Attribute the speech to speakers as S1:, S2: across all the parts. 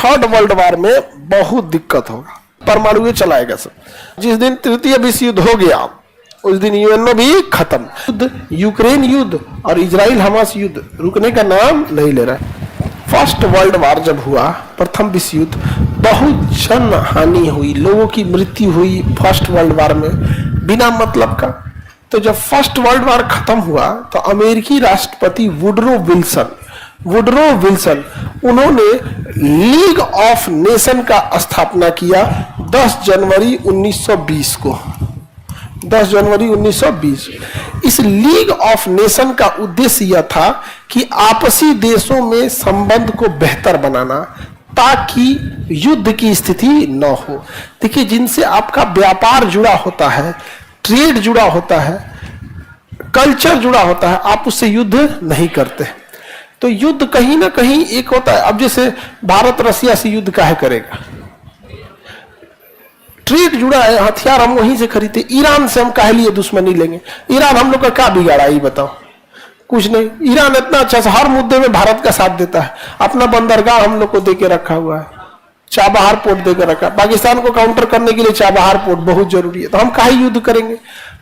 S1: Third world war में बहुत दिक्कत होगा, परमाणु ये चलाएगा सब। जिस दिन तृतीय विश्व युद्ध हो गया उस दिन यूएनओ भी खत्म। युद्ध, यूक्रेन युद्ध और इजराइल हमास युद्ध रुकने का नाम नहीं ले रहा है। फर्स्ट वर्ल्ड वार जब हुआ, प्रथम विश्व युद्ध, बहुत जन हानि हुई, लोगों की मृत्यु हुई फर्स्ट वर्ल्ड वार में बिना मतलब का। तो जब फर्स्ट वर्ल्ड वार खत्म हुआ तो अमेरिकी राष्ट्रपति वुडरो विल्सन उन्होंने लीग ऑफ नेशन का स्थापना किया 10 जनवरी 1920 को। 10 जनवरी 1920। इस लीग ऑफ नेशन का उद्देश्य यह था कि आपसी देशों में संबंध को बेहतर बनाना ताकि युद्ध की स्थिति न हो। देखिए, जिनसे आपका व्यापार जुड़ा होता है, ट्रेड जुड़ा होता है, कल्चर जुड़ा होता है, आप उससे युद्ध नहीं करते। तो युद्ध कहीं ना कहीं एक होता है। अब जैसे भारत रसिया से युद्ध काहे करेगा? ट्रेड जुड़ा है, हथियार हम वहीं से खरीदते। ईरान से हम काहे लिए दुश्मनी लेंगे? ईरान हम लोग का क्या बिगाड़ा ये बताओ? कुछ नहीं। ईरान इतना अच्छा से हर मुद्दे में भारत का साथ देता है। अपना बंदरगाह हम लोग को देके रखा हुआ है, चाबहार पोर्ट देकर रखा है। पाकिस्तान को काउंटर करने के लिए चाबहार पोर्ट बहुत जरूरी है। तो हम काहे युद्ध करेंगे?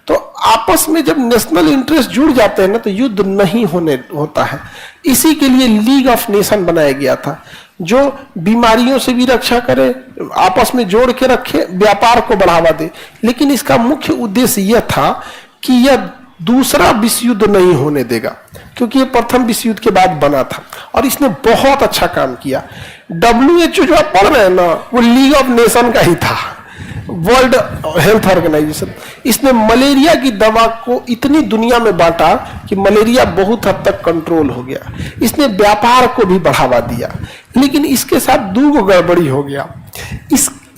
S1: तो आपस में जब नेशनल इंटरेस्ट जुड़ जाते हैं ना तो युद्ध नहीं होता है। इसी के लिए लीग ऑफ नेशन बनाया गया था, जो बीमारियों से भी रक्षा करे, आपस में जोड़ के रखे, व्यापार को बढ़ावा दे। लेकिन इसका मुख्य उद्देश्य यह था कि यह दूसरा विश्व युद्ध नहीं होने देगा, क्योंकि यह प्रथम विश्व युद्ध के बाद बना था और इसने बहुत अच्छा काम किया। WHO जो आप पढ़ रहे हैं ना, वो लीग ऑफ नेशन का ही था, वर्ल्ड हेल्थ ऑर्गेनाइजेशन। इसने मलेरिया की दवा को इतनी दुनिया में बांटा कि मलेरिया बहुत हद तक कंट्रोल हो गया। इसने व्यापार को भी बढ़ावा दिया। लेकिन इसके साथ दो गड़बड़ी हो गया।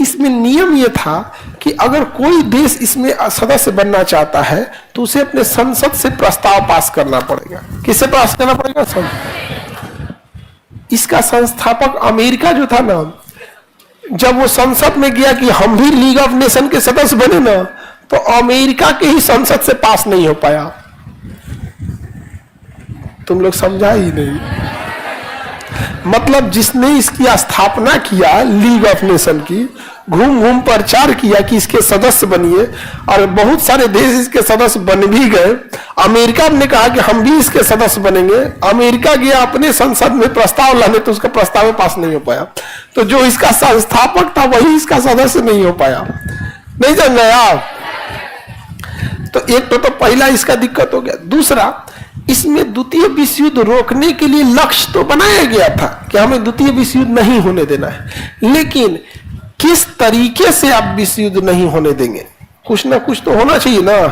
S1: इसमें नियम यह था कि अगर कोई देश इसमें सदस्य बनना चाहता है तो उसे अपने संसद से प्रस्ताव पास करना पड़ेगा। किससे पास करना पड़ेगा? इसका संस्थापक अमेरिका जो था ना, जब वो संसद में गया कि हम भी लीग ऑफ नेशन के सदस्य बने ना, तो अमेरिका के ही संसद से पास नहीं हो पाया। तुम लोग समझा ही नहीं। मतलब जिसने इसकी स्थापना किया लीग ऑफ नेशन की, घूम घूम प्रचार किया कि इसके सदस्य बनिए, और बहुत सारे देश इसके सदस्य बन भी गए। अमेरिका ने कहा कि हम भी इसके सदस्य बनेंगे। अमेरिका गया अपने संसद में प्रस्ताव लाने, तो उसका प्रस्ताव पास नहीं हो पाया। तो जो इसका संस्थापक था वही इसका सदस्य नहीं हो पाया। नहीं समझ रहे आप? तो एक तो पहला इसका दिक्कत हो गया। दूसरा, इसमें द्वितीय विश्व युद्ध रोकने के लिए लक्ष्य तो बनाया गया था कि हमें द्वितीय विश्व युद्ध नहीं होने देना है, लेकिन किस तरीके से आप विश्व युद्ध नहीं होने देंगे? कुछ ना कुछ तो होना चाहिए ना,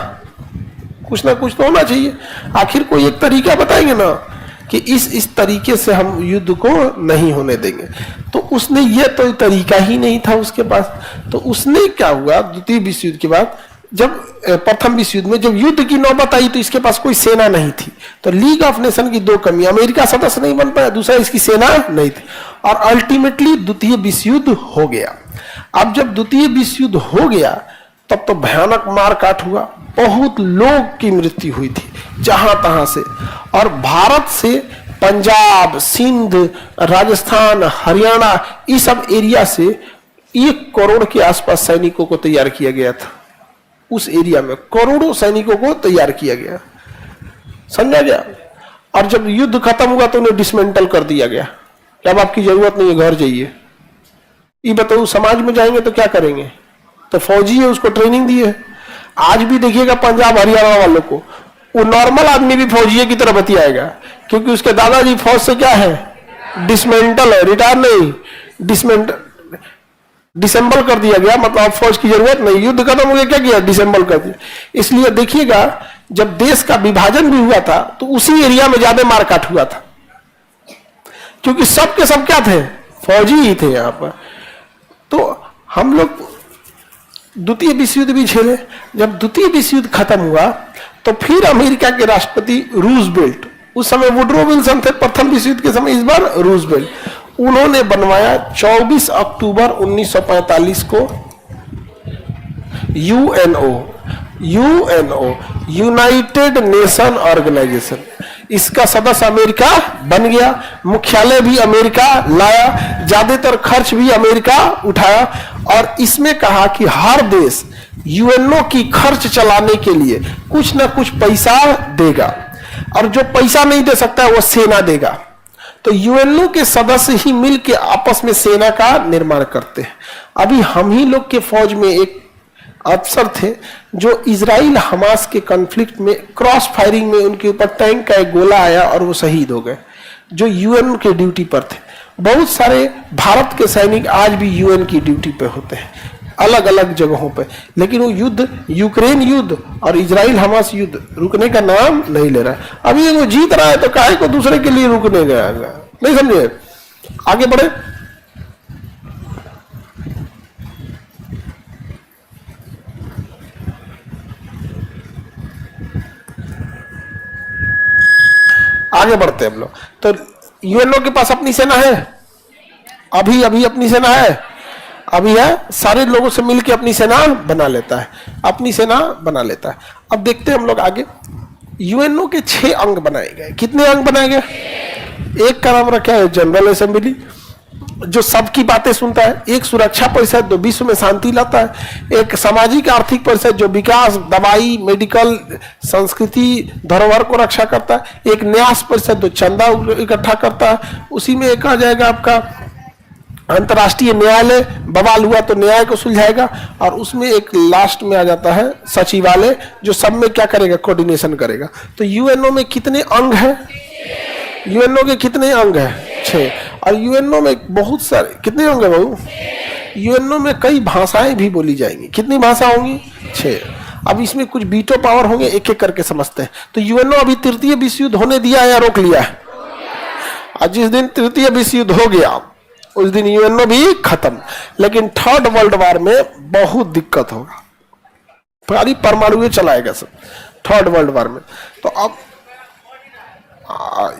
S1: कुछ ना कुछ तो होना चाहिए। आखिर कोई एक तरीका बताएंगे ना कि इस तरीके से हम युद्ध को नहीं होने देंगे। तो उसने ये तो तरीका ही नहीं था उसके पास। तो उसने क्या हुआ, द्वितीय विश्व युद्ध के बाद, जब प्रथम विश्व युद्ध में जब युद्ध की नौबत आई तो इसके पास कोई सेना नहीं थी। तो लीग ऑफ नेशन की दो कमी, अमेरिका सदस्य नहीं बन पाया, दूसरा इसकी सेना नहीं थी, और अल्टीमेटली द्वितीय विश्व युद्ध हो गया। अब जब द्वितीय विश्व युद्ध हो गया तब तो भयानक मारकाट हुआ, बहुत लोग की मृत्यु हुई थी जहां तहां से। और भारत से पंजाब, सिंध, राजस्थान, हरियाणा, इस सब एरिया से 1 करोड़ के आसपास सैनिकों को तैयार किया गया था। उस एरिया में करोड़ों सैनिकों को तैयार किया गया, समझा गया। और जब युद्ध खत्म हुआ तो उन्हें डिसमेंटल कर दिया गया कि अब आपकी जरूरत नहीं है, घर जाइए। ये बताओ, समाज में जाएंगे तो क्या करेंगे? तो फौजी है, उसको ट्रेनिंग दी है। आज भी देखिएगा पंजाब हरियाणा वालों को, वो नॉर्मल आदमी भी फौजी की तरह बतियाएगा, क्योंकि उसके दादाजी फौज से क्या है, डिसमेंटल है, रिटायर नहीं, डिसेंबल कर दिया गया। मतलब अब फौज की जरूरत नहीं, युद्ध खत्म हो गया, क्या किया, डिसेंबल कर दिया। इसलिए देखिएगा, जब देश का विभाजन भी हुआ था तो उसी एरिया में ज्यादा मारकाट हुआ था, क्योंकि सब के सब क्या थे, फौजी ही थे यहां पर। तो हम लोग द्वितीय विश्व युद्ध भी झेले। जब द्वितीय विश्व युद्ध खत्म हुआ तो फिर अमेरिका के राष्ट्रपति रूजवेल्ट, उस समय वुडरो विल्सन थे प्रथम विश्व युद्ध के समय, इस बार रूजवेल्ट, उन्होंने बनवाया 24 अक्टूबर 1945 को यूएनओ, यूनाइटेड नेशन ऑर्गेनाइजेशन। इसका सदस्य अमेरिका बन गया, मुख्यालय भी अमेरिका लाया। ज्यादातर खर्च भी अमेरिका उठाया और इसमें कहा कि हर देश यूएनओ की खर्च चलाने के लिए कुछ ना कुछ पैसा देगा और जो पैसा नहीं दे सकता वो सेना देगा। तो यूएनओ के सदस्य ही मिलकर आपस में सेना का निर्माण करते हैं। अभी हम ही लोग के फौज में एक अफसर थे जो इजराइल हमास के कॉन्फ्लिक्ट में क्रॉस फायरिंग में उनके ऊपर टैंक का एक गोला आया और वो शहीद हो गए, जो यूएन के ड्यूटी पर थे। बहुत सारे भारत के सैनिक आज भी यूएन की ड्यूटी पे होते हैं अलग अलग जगहों पे, लेकिन वो युद्ध, यूक्रेन युद्ध और इजराइल हमास युद्ध रुकने का नाम नहीं ले रहा है। अभी वो जीत रहा है तो काहे को दूसरे के लिए रुकने गया, नहीं समझे? आगे बढ़े। आगे बढ़ते हैं हम लोग। तो यूएनओ के पास अपनी सेना है, अभी अभी अपनी सेना है, अभी है, सारे लोगों से मिलकर अपनी सेना बना लेता है, अपनी सेना बना लेता है। अब देखते हैं हम लोग आगे। यूएनओ के 6 अंग बनाए गए। कितने अंग बनाए गए? एक का नाम रखा है जनरल असेंबली, जो सबकी बातें सुनता है। एक सुरक्षा परिषद, जो विश्व में शांति लाता है। एक सामाजिक आर्थिक परिषद, जो विकास, दवाई, मेडिकल, संस्कृति, धरोहर को रक्षा करता है। एक न्यास परिषद, जो चंदा इकट्ठा करता है। उसी में एक आ जाएगा आपका अंतर्राष्ट्रीय न्यायालय, बवाल हुआ तो न्याय को सुलझाएगा। और उसमें एक लास्ट में आ जाता है सचिवालय, जो सब में क्या करेगा? कोऑर्डिनेशन करेगा। तो यूएनओ में कितने अंग हैं? यूएनओ के कितने अंग हैं? 6। और यूएनओ में बहुत सारे, कितने अंग है बाबू? यूएनओ में कई भाषाएं भी बोली जाएंगी। कितनी भाषा होंगी? 6। अब इसमें कुछ वीटो पावर होंगे, एक एक करके समझते हैं। तो यूएनओ अभी तृतीय विश्व युद्ध होने दिया या रोक लिया है? और जिस दिन तृतीय विश्व युद्ध हो गया उस दिन यूएनओ भी खत्म। लेकिन थर्ड वर्ल्ड वार में बहुत दिक्कत होगा, सारी परमाणु चलाएगा सब थर्ड वर्ल्ड वार में। तो अब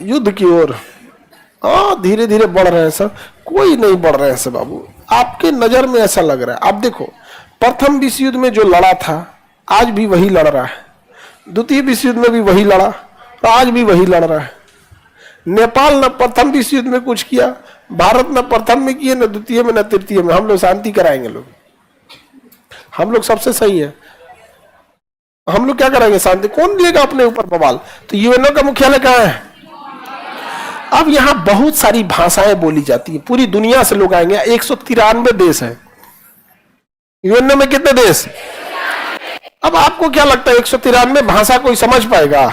S1: युद्ध की ओर धीरे धीरे बढ़ रहे हैं सब। कोई नहीं बढ़ रहे हैं सब बाबू, आपके नजर में ऐसा लग रहा है। आप देखो, प्रथम विश्व युद्ध में जो लड़ा था आज भी वही लड़ रहा है, द्वितीय विश्व युद्ध में भी वही लड़ा तो आज भी वही लड़ रहा है। नेपाल न प्रथम विश्व युद्ध में कुछ किया, भारत न प्रथम में किए, न द्वितीय में, न तृतीय में। हम लोग शांति कराएंगे, लोग हम लोग सबसे सही है, हम लोग क्या कराएंगे? शांति। कौन लेगा अपने ऊपर बवाल? तो यूएनओ का मुख्यालय कहाँ है? अब यहाँ बहुत सारी भाषाएं बोली जाती है, पूरी दुनिया से लोग आएंगे। 193 देश है यूएनओ में। कितने देश? अब आपको क्या लगता है 193 भाषा कोई समझ पाएगा?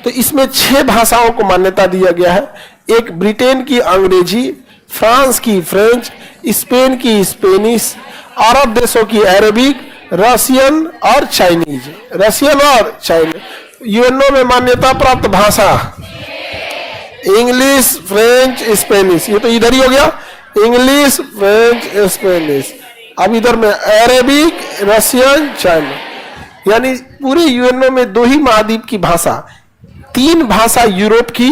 S1: तो इसमें 6 भाषाओं को मान्यता दिया गया है। एक ब्रिटेन की अंग्रेजी, फ्रांस की फ्रेंच, स्पेन की स्पेनिश, अरब देशों की अरेबिक, रशियन और चाइनीज। रशियन और चाइनीज। यूएनओ में मान्यता प्राप्त भाषा इंग्लिश, फ्रेंच, स्पेनिश। ये तो इधर ही हो गया, इंग्लिश, फ्रेंच, स्पेनिश। अब इधर में अरेबिक, रशियन, चाइनीज। यानी पूरे यूएनओ में 2 ही महाद्वीप की भाषा, 3 भाषा यूरोप की,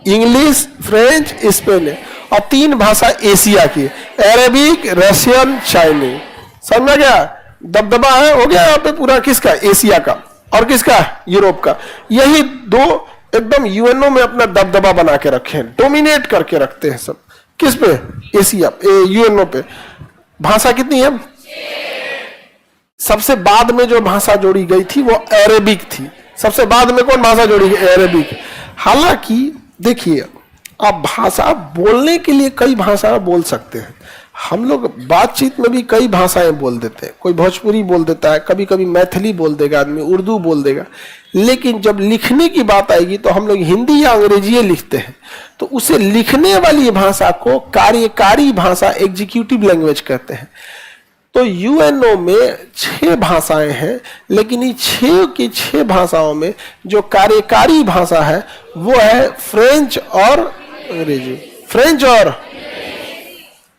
S1: इंग्लिश, फ्रेंच, स्पेनिश, और 3 भाषा एशिया की, अरेबिक, रशियन, चाइनीज। समझ में गया? दबदबा है, हो गया यहाँ पे पूरा। किसका? एशिया का। और किसका? यूरोप का। यही 2 एकदम यूएनओ में अपना दबदबा बना के रखे हैं, डोमिनेट करके रखते हैं सब। किस पे? एशिया, यूएनओ पे। भाषा कितनी है? सबसे बाद में जो भाषा जोड़ी गई थी वो अरेबिक थी। सबसे बाद में कौन भाषा जोड़ी गई? अरेबिक। हालांकि देखिए, आप भाषा बोलने के लिए कई भाषा बोल सकते हैं। हम लोग बातचीत में भी कई भाषाएं बोल देते हैं। कोई भोजपुरी बोल देता है, कभी कभी मैथिली बोल देगा आदमी, उर्दू बोल देगा। लेकिन जब लिखने की बात आएगी तो हम लोग हिंदी या अंग्रेजी लिखते हैं। तो उसे लिखने वाली भाषा को कार्यकारी भाषा, एग्जीक्यूटिव लैंग्वेज कहते हैं। तो यूएनओ में 6 भाषाएं हैं, लेकिन इन 6 की 6 भाषाओं में जो कार्यकारी भाषा है वो है फ्रेंच और अंग्रेजी। फ्रेंच और